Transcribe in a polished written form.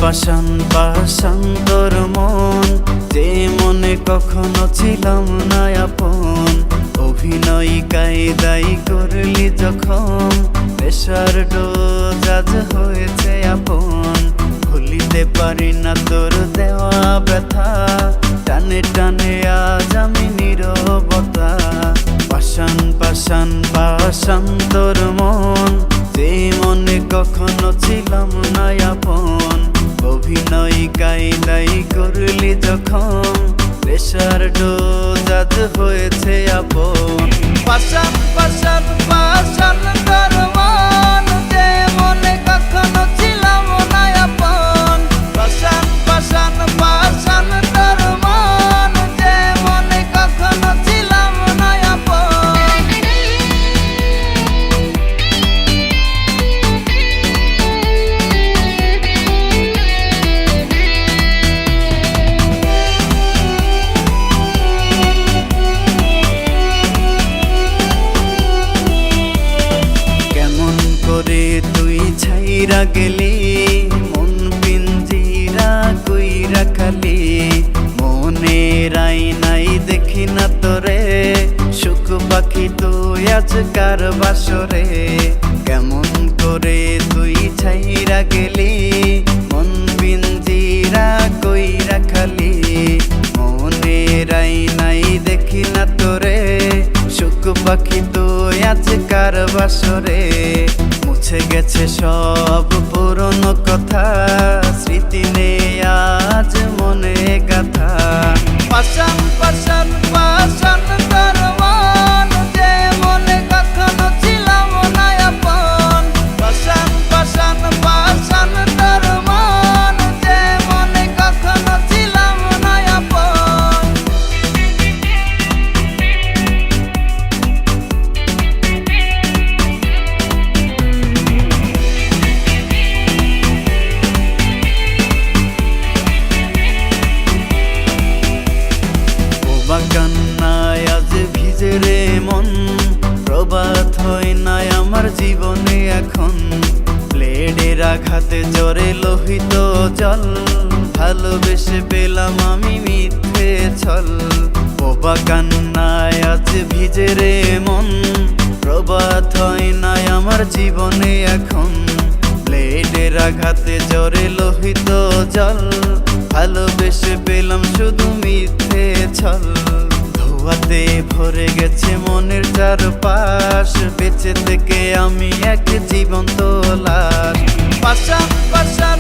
পাষাণ পাষাণ তোর মন, যে মনে কখনো ছিলাম না আপন। অভিনয় কায়দাই করলি যখন, নেশার ডোজ আজ হয়েছে আপন। ভুলিতে পারি না তোর দেওয়া ব্যথা, টানে টানে আজ আমি নীরবতা। পাষাণ পাষাণ পাষাণ তোর মন, যে মনে কখনো ছিলাম না আপন। অভিনয় কায়দাই করলি যখন, নেশার ডোজ আজ হয়েছে আপন। পাষাণ পাষাণ পাষাণ তোর মন, যে মনে কখনো ছিলাম না আপন। পাষাণ পাষাণ পাষাণ তোর মন, যে মনে কখনো ছিলাম না আপন। কেমন করে তুই ছাইরা গেলি, মন পিঞ্জিরা কইরা খালি। মনের আয়নাই দেখি না তোরে, সুখ পাখি তুই আজকার বাসরে। কেমন করে তুই ছাইরা গেলি, মন পিঞ্জিরা কইরা খালি। মনের আয়নাই দেখি না তোরে, সুখ পাখি তুই আজকার বাসরে। মুছে গেছে সব পুরনো কথা, স্মৃতি নেই আজ মনে গাথা। পাষাণ পাষাণ পাষাণ তোর মন, যে মনে কখনো ছিলাম না আপন। পাষাণ পাষাণ পাষাণ তোর মন, যে মনে কখনো ছিলাম না আপন। কান্নায় আজ ভিজে রে মন, প্রভাত হয় নাই আমার জীবনে এখন। ব্লেডের আঘাতে জ্বরে লোহিত জল, ভালোবেসে পেলাম আমি মিথ্যে ছল। বোবা কান্নায় আজ ভিজে রে মন, প্রভাত হয় নাই আমার জীবনে এখন। ব্লেডের আঘাতে জ্বরে লোহিত জল, ভালোবেসে পেলাম শুধু মিথ্যে ছল। ধোঁয়াতে ভরে গেছে মনের চারপাশ, বেঁচে থেকে আমি এক জীবন্ত লাশ। পাষাণ পাষাণ